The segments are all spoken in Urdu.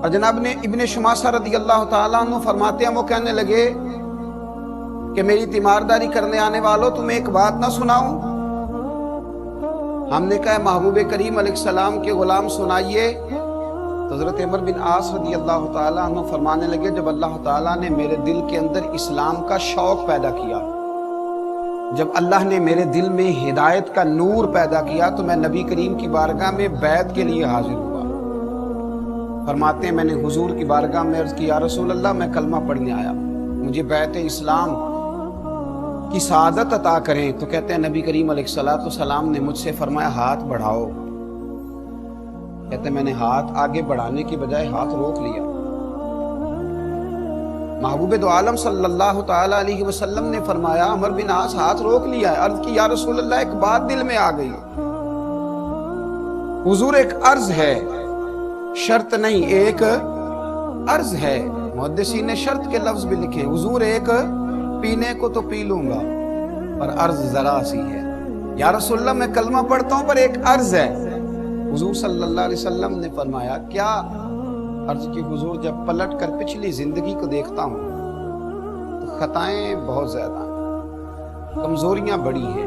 اور جناب نے ابن شماسہ رضی اللہ تعالیٰ عنہ فرماتے ہیں وہ کہنے لگے کہ میری تیمارداری کرنے آنے والوں تمہیں ایک بات نہ سناؤں؟ ہم نے کہا محبوب کریم علیہ السلام کے غلام سنائیے۔ تو حضرت عمر بن عاص رضی اللہ تعالیٰ عنہ فرمانے لگے جب اللہ تعالیٰ نے میرے دل کے اندر اسلام کا شوق پیدا کیا، جب اللہ نے میرے دل میں ہدایت کا نور پیدا کیا تو میں نبی کریم کی بارگاہ میں بیعت کے لیے حاضر ہوا۔ فرماتے ہیں میں نے حضور کی بارگاہ میں عرض کی یا رسول اللہ میں کلمہ پڑھنے آیا، مجھے بیعت اسلام کی سعادت عطا کریں۔ تو کہتے ہیں نبی کریم علیہ السلام نے مجھ سے فرمایا ہاتھ بڑھاؤ۔ کہتے ہیں میں نے ہاتھ آگے بڑھانے کی بجائے ہاتھ روک لیا۔ محبوب دو عالم صلی اللہ تعالیٰ علیہ وسلم نے فرمایا عمر بن عاص ہاتھ روک لیا ہے۔ عرض کی یا رسول اللہ ایک بات دل میں آ گئی۔ حضور ایک عرض ہے، شرط نہیں، ایک عرض ہے۔ محدثین نے شرط کے لفظ بھی لکھے، حضور ایک پینے کو تو پی لوں گا پر عرض ذرا سی ہے۔ یا رسول اللہ میں کلمہ پڑھتا ہوں پر ایک عرض ہے۔ حضور صلی اللہ علیہ وسلم نے فرمایا کیا؟ عرض کی حضور جب پلٹ کر پچھلی زندگی کو دیکھتا ہوں تو خطائیں بہت زیادہ ہیں، کمزوریاں بڑی ہیں۔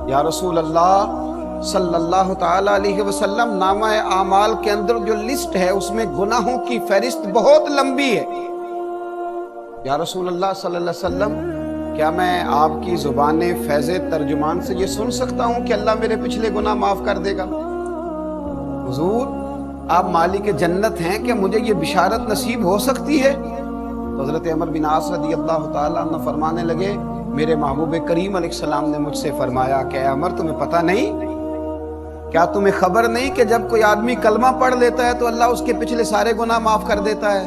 یا رسول اللہ صلی اللہ تعالیٰ علیہ وسلم نامہ اعمال کے اندر جو لسٹ ہے اس میں گناہوں کی فہرست بہت لمبی ہے۔ یا رسول اللہ صلی اللہ علیہ وسلم کیا میں آپ کی زبان فیض ترجمان سے یہ سن سکتا ہوں کہ اللہ میرے پچھلے گناہ معاف کر دے گا؟ حضور آپ مالک جنت ہیں، کہ مجھے یہ بشارت نصیب ہو سکتی ہے؟ تو حضرت عمر بن عاص رضی اللہ تعالیٰ عنہ فرمانے لگے میرے محبوب کریم علیہ السلام نے مجھ سے فرمایا کہ اے عمر تمہیں پتہ نہیں، کیا تمہیں خبر نہیں کہ جب کوئی آدمی کلمہ پڑھ لیتا ہے تو اللہ اس کے پچھلے سارے گناہ معاف کر دیتا ہے؟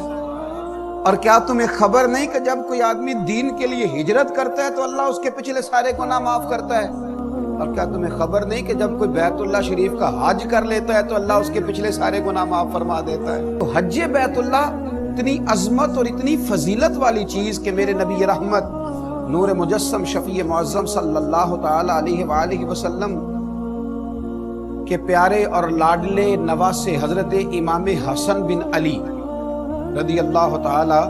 اور کیا تمہیں خبر نہیں کہ جب کوئی آدمی دین کے لیے ہجرت کرتا ہے تو اللہ اس کے پچھلے سارے گناہ معاف کرتا ہے؟ اور کیا تمہیں خبر نہیں کہ جب کوئی بیت اللہ شریف کا حج کر لیتا ہے تو اللہ اس کے پچھلے سارے گناہ معاف فرما دیتا ہے؟ تو حج بیت اللہ اتنی عظمت اور اتنی فضیلت والی چیز کہ میرے نبی رحمت نور مجسم شفیع معظم صلی اللہ تعالی علیہ وآلہ وسلم کے پیارے اور لاڈلے نواسے حضرت امام حسن بن علی رضی اللہ تعالی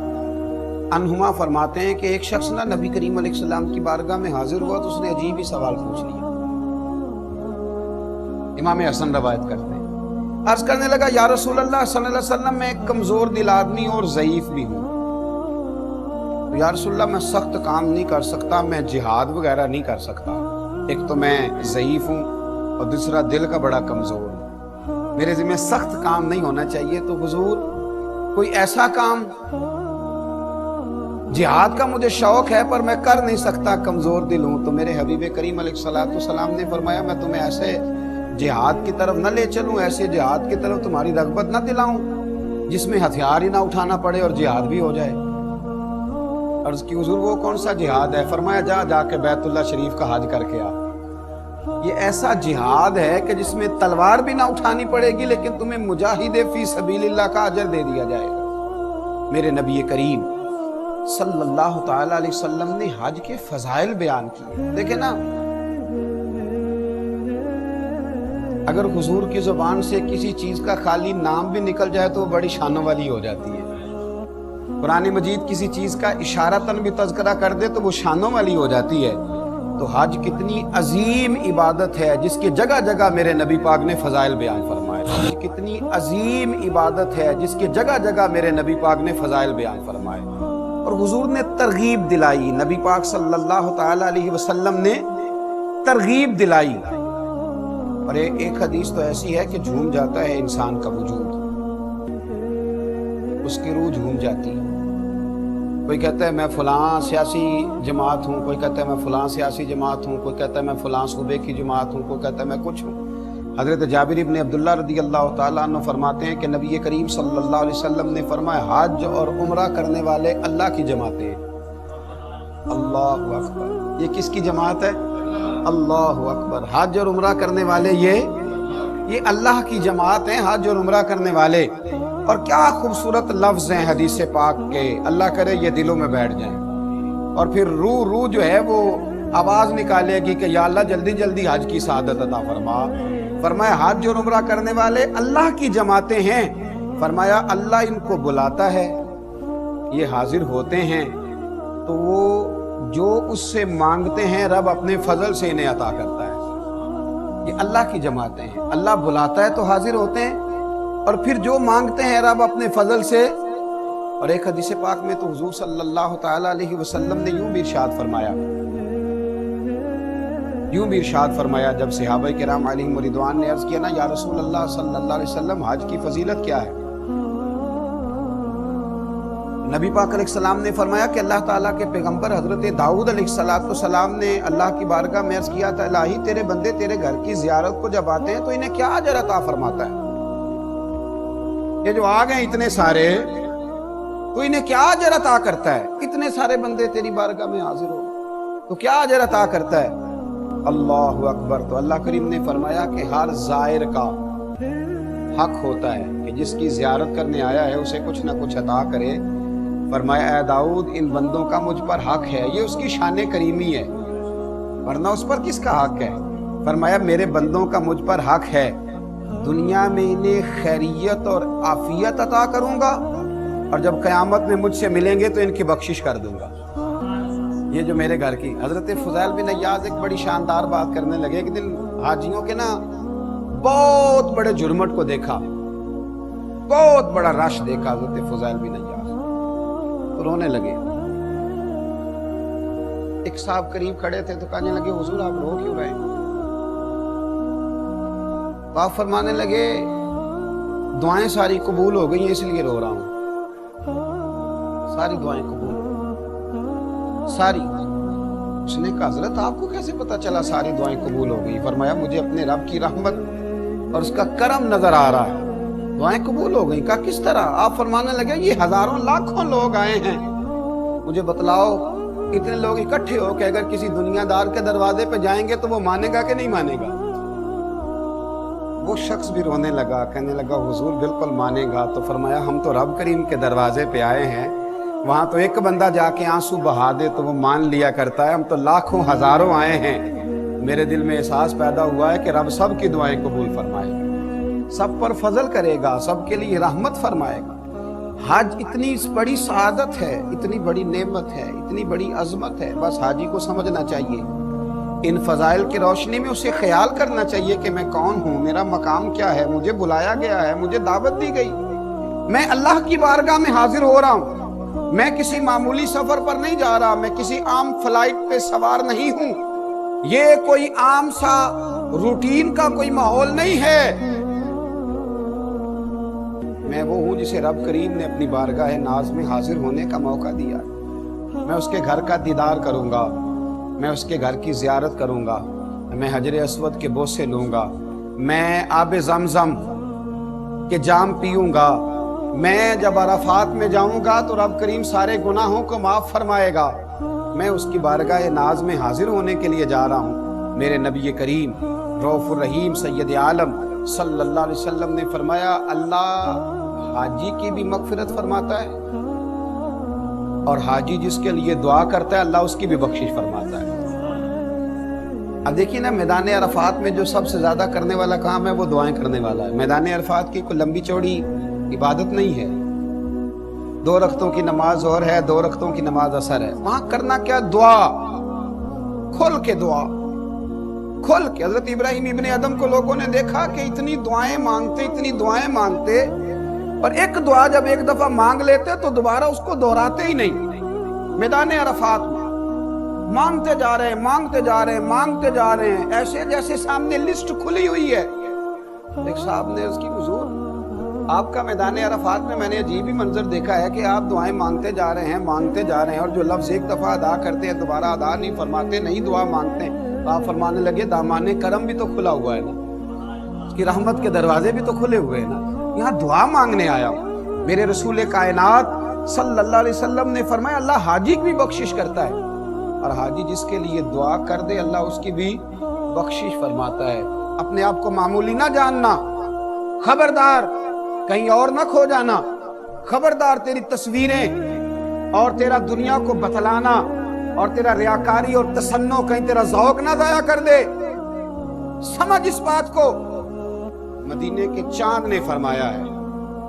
عنہما فرماتے ہیں کہ ایک شخص نہ نبی کریم علیہ السلام کی بارگاہ میں حاضر ہوا تو اس نے عجیب ہی سوال پوچھ لیا۔ امام حسن روایت کرتے ہیں، عرض کرنے لگا یا رسول اللہ صلی اللہ علیہ وسلم میں ایک کمزور دل آدمی اور ضعیف بھی ہوں، تو یا رسول اللہ میں سخت کام نہیں کر سکتا، میں جہاد وغیرہ نہیں کر سکتا، ایک تو میں ضعیف ہوں اور دوسرا دل کا بڑا کمزور ہوں، میرے ذمہ سخت کام نہیں ہونا چاہیے، تو حضور کوئی ایسا کام، جہاد کا مجھے شوق ہے پر میں کر نہیں سکتا، کمزور دل ہوں۔ تو میرے حبیب کریم علیہ السلام نے فرمایا میں تمہیں ایسے جہاد کی طرف نہ لے چلوں، ایسے جہاد کی طرف تمہاری رغبت نہ دلاؤں جس میں ہتھیار ہی نہ اٹھانا پڑے اور جہاد بھی ہو جائے۔ عرض کی حضور وہ کون سا جہاد ہے؟ فرمایا جا کے بیت اللہ شریف کا حج کر کے آ۔ یہ ایسا جہاد ہے کہ جس میں تلوار بھی نہ اٹھانی پڑے گی لیکن تمہیں مجاہد فی سبیل اللہ کا اجر دے دیا جائے گا۔ میرے نبی کریم صلی اللہ تعالیٰ علیہ وسلم نے حج کے فضائل بیان کیے۔ دیکھیں نا، اگر حضور کی زبان سے کسی چیز کا خالی نام بھی نکل جائے تو وہ بڑی شانوں والی ہو جاتی ہے۔ قرآن مجید کسی چیز کا اشارتاً بھی تذکرہ کر دے تو وہ شانوں والی ہو جاتی ہے۔ تو حج کتنی عظیم عبادت ہے جس کی جگہ جگہ میرے نبی پاک نے فضائل بیان فرمائے۔ حج کتنی عظیم عبادت ہے جس کی جگہ جگہ میرے نبی پاک نے فضائل بیان فرمائے، اور حضور نے ترغیب دلائی، نبی پاک صلی اللہ تعالیٰ علیہ وسلم نے ترغیب دلائی۔ اور ایک حدیث تو ایسی ہے کہ جھوم جاتا ہے انسان کا وجود، اس کی روح جھوم جاتی ہے۔ کوئی کہتا ہے میں فلاں سیاسی جماعت ہوں، کوئی کہتا ہے میں فلاں سیاسی جماعت ہوں، کوئی کہتا ہے میں فلاں صوبے کی جماعت ہوں، کوئی کہتا ہے میں کچھ ہوں۔ حضرت جابر ابن عبداللہ رضی اللہ تعالیٰ عنہ فرماتے ہیں کہ نبی کریم صلی اللہ علیہ وسلم نے فرمایا حج اور عمرہ کرنے والے اللہ کی جماعتیں۔ اللہ اکبر، یہ کس کی جماعت ہے؟ اللہ اکبر، حج اور عمرہ کرنے والے یہ اللہ کی جماعت ہیں، حج اور عمرہ کرنے والے۔ اور کیا خوبصورت لفظ ہیں حدیث پاک کے، اللہ کرے یہ دلوں میں بیٹھ جائیں۔ اور پھر روح جو ہے وہ آواز نکالے گی کہ یا اللہ جلدی جلدی حج کی سعادت عطا فرما۔ فرمایا حج اور عمرہ کرنے والے اللہ کی جماعتیں ہیں، فرمایا اللہ ان کو بلاتا ہے، یہ حاضر ہوتے ہیں تو وہ جو اس سے مانگتے ہیں رب اپنے فضل سے انہیں عطا کرتا ہے۔ یہ اللہ کی جماعتیں ہیں، اللہ بلاتا ہے تو حاضر ہوتے ہیں، اور پھر جو مانگتے ہیں رب اپنے فضل سے۔ اور ایک حدیث پاک میں تو حضور صلی اللہ تعالی علیہ وسلم نے یوں بھی ارشاد فرمایا جب صحابہ کرام علیہم رضوان نے عرض کیا نا یا رسول اللہ صلی اللہ علیہ وسلم حج کی فضیلت کیا ہے، نبی پاک علیہ السلام نے فرمایا کہ اللہ تعالیٰ کے پیغمبر حضرت داؤد علیہ السلام نے اللہ کی بارگاہ میں عرض کیا تھا الہی تیرے بندے تیرے گھر کی زیارت کو جب آتے ہیں تو انہیں کیا اجر عطا فرماتا ہے؟ یہ جو آ گئے اتنے سارے تو انہیں کیا اجر عطا کرتا ہے؟ اتنے سارے بندے تیری بارگاہ میں حاضر ہو تو کیا اجر عطا کرتا ہے؟ اللہ اکبر۔ تو اللہ کریم نے فرمایا کہ ہر زائر کا حق ہوتا ہے کہ جس کی زیارت کرنے آیا ہے اسے کچھ نہ کچھ عطا کرے۔ فرمایا اے داؤد ان بندوں کا مجھ پر حق ہے، یہ اس کی شان کریمی ہے، ورنہ اس پر کس کا حق ہے؟ فرمایا میرے بندوں کا مجھ پر حق ہے، دنیا میں انہیں خیریت اور عافیت عطا کروں گا، اور جب قیامت میں مجھ سے ملیں گے تو ان کی بخشش کر دوں گا۔ یہ جو میرے گھر کی حضرت فضیل بن عیاض ایک بڑی شاندار بات کرنے لگے۔ ایک دن حاجیوں کے نا بہت بڑے جرمٹ کو دیکھا، بہت بڑا رش دیکھا حضرت فضیل بن عیاض، تو رونے لگے۔ ایک صاحب قریب کھڑے تھے تو کہنے لگے حضور آپ رو کیوں رہے ہیں؟ تو آپ فرمانے لگے دعائیں ساری قبول ہو گئی ہیں اس لیے رو رہا ہوں، ساری دعائیں قبول ساری۔ اس نے کہا حضرت آپ کو کیسے پتا چلا ساری دعائیں قبول ہو گئی؟ فرمایا مجھے اپنے رب کی رحمت اور اس کا کرم نظر آ رہا ہے، دعائیں قبول ہو گئی۔ کہا کس طرح؟ آپ فرمانے لگے یہ ہزاروں لاکھوں لوگ آئے ہیں، مجھے بتلاؤ اتنے لوگ اکٹھے ہو کہ اگر کسی دنیا دار کے دروازے پہ جائیں گے تو وہ مانے گا کہ نہیں مانے گا؟ وہ شخص بھی رونے لگا، کہنے لگا حضور بالکل مانے گا۔ تو فرمایا ہم تو رب کریم کے دروازے پہ آئے ہیں، وہاں تو ایک بندہ جا کے آنسو بہا دے تو وہ مان لیا کرتا ہے، ہم تو لاکھوں ہزاروں آئے ہیں۔ میرے دل میں احساس پیدا ہوا ہے کہ رب سب کی دعائیں قبول فرمائے گا، سب پر فضل کرے گا، سب کے لیے رحمت فرمائے گا۔ حج اتنی بڑی سعادت ہے، اتنی بڑی نعمت ہے، اتنی بڑی عظمت ہے، بس حاجی کو سمجھنا چاہیے، ان فضائل کی روشنی میں اسے خیال کرنا چاہیے کہ میں کون ہوں، میرا مقام کیا ہے، مجھے بلایا گیا ہے، مجھے دعوت دی گئی، میں اللہ کی بارگاہ میں حاضر ہو رہا ہوں، میں کسی معمولی سفر پر نہیں جا رہا، میں کسی عام فلائٹ پہ سوار نہیں ہوں، یہ کوئی عام سا روٹین کا کوئی ماحول نہیں ہے، میں وہ ہوں جسے رب کریم نے اپنی بارگاہ ناز میں حاضر ہونے کا موقع دیا۔ میں اس کے گھر کا دیدار کروں گا، میں اس کے گھر کی زیارت کروں گا، میں حجر اسود کے بوسے لوں گا، میں آب زمزم کے جام پیوں گا، میں جب عرفات میں جاؤں گا تو رب کریم سارے گناہوں کو معاف فرمائے گا، میں اس کی بارگاہ ناز میں حاضر ہونے کے لیے جا رہا ہوں۔ میرے نبی کریم رؤوف الرحیم سید عالم صلی اللہ علیہ وسلم نے فرمایا اللہ حاجی کی بھی مغفرت فرماتا ہے، اور حاجی جس کے لیے دعا کرتا ہے اللہ اس کی بھی بخشش فرماتا ہے۔ اب دیکھیے نا میدان عرفات میں جو سب سے زیادہ کرنے والا کام ہے وہ دعائیں کرنے والا ہے۔ میدان عرفات کی کوئی لمبی چوڑی عبادت نہیں ہے، 2 رکعتوں کی نماز ظہر ہے، 2 رکعتوں کی نماز عصر ہے، وہاں کرنا کیا؟ دعا، کھل کے دعا، کھل کے۔ حضرت ابراہیم ابن ادم کو لوگوں نے دیکھا کہ اتنی دعائیں مانگتے اور ایک دعا جب ایک دفعہ مانگ لیتے تو دوبارہ اس کو دہراتے ہی نہیں۔ میدان عرفات میں مانگتے جا رہے ہیں ایسے جیسے سامنے لسٹ کھلی ہوئی ہے۔ ایک صاحب نے اس کی حضور آپ کا میدان عرفات میں میں نے عجیب ہی منظر دیکھا ہے کہ آپ دعائیں مانگتے جا رہے ہیں اور جو لفظ ایک دفعہ ادا کرتے ہیں دوبارہ ادا نہیں فرماتے، نہیں دعا مانگتے ہیں۔ تو آپ فرمانے لگے دامان کرم بھی تو کھلا ہوا ہے نا، اس کی رحمت کے دروازے بھی تو کھلے ہوئے ہیں نا، یہاں دعا مانگنے آیا ہوں۔ میرے رسول کائنات صلی اللہ علیہ وسلم نے فرمایا اللہ حاجی کی بھی بخشش کرتا ہے، اور حاجی جس کے لیے دعا کر دے اللہ اس کی بھی بخشش فرماتا ہے۔ اپنے آپ کو معمولی نہ جاننا، خبردار کہیں اور نہ کھو جانا، خبردار تیری تصویریں اور تیرا دنیا کو بتلانا اور تیرا ریاکاری اور تسنو کہیں تیرا ذوق نہ ضائع کر دے۔ سمجھ اس بات کو، مدینے کے چاند نے فرمایا ہے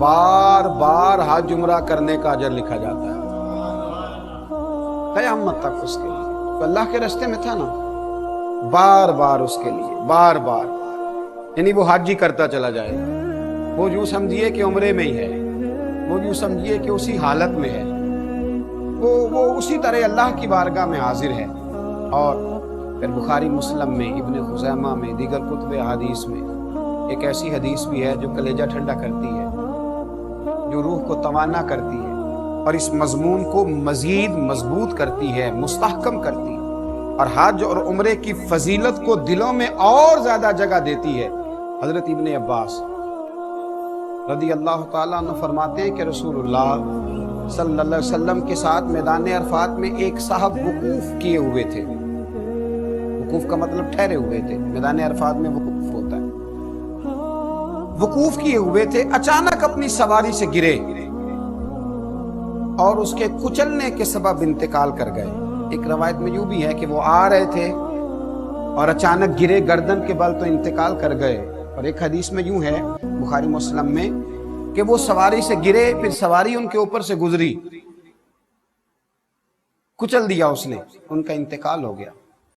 بار بار حج عمرہ کرنے کا اجر لکھا جاتا ہے قیامت تک اس کے لیے۔ تو اللہ کے راستے میں تھا نا، بار بار اس کے لیے، بار بار، یعنی وہ حج ہی کرتا چلا جائے گا، وہ یوں سمجھیے کہ عمرے میں ہی ہے، وہ یوں سمجھیے کہ اسی حالت میں ہے، وہ اسی طرح اللہ کی بارگاہ میں حاضر ہے۔ اور پھر بخاری مسلم میں، ابن خزیمہ میں، دیگر کتب احادیث میں ایک ایسی حدیث بھی ہے جو کلیجہ ٹھنڈا کرتی ہے، جو روح کو توانا کرتی ہے اور اس مضمون کو مزید مضبوط کرتی ہے، مستحکم کرتی ہے، اور حج اور عمرے کی فضیلت کو دلوں میں اور زیادہ جگہ دیتی ہے۔ حضرت ابن عباس رضی اللہ تعالیٰ عنہ فرماتے ہیں کہ رسول اللہ صلی اللہ علیہ وسلم کے ساتھ میدان عرفات میں ایک صاحب وقوف کیے ہوئے تھے۔ وقوف کا مطلب ٹھہرے ہوئے تھے، میدان عرفات میں وقوف ہوتا ہے، وقوف کیے ہوئے تھے، اچانک اپنی سواری سے گرے اور اس کے کچلنے کے سبب انتقال کر گئے۔ ایک روایت میں یوں بھی ہے کہ وہ آ رہے تھے اور اچانک گرے گردن کے بل تو انتقال کر گئے، اور ایک حدیث میں یوں ہے بخاری مسلم میں کہ وہ سواری سے گرے، پھر سواری ان کے اوپر سے گزری، کچل دیا اس نے، ان کا انتقال ہو گیا۔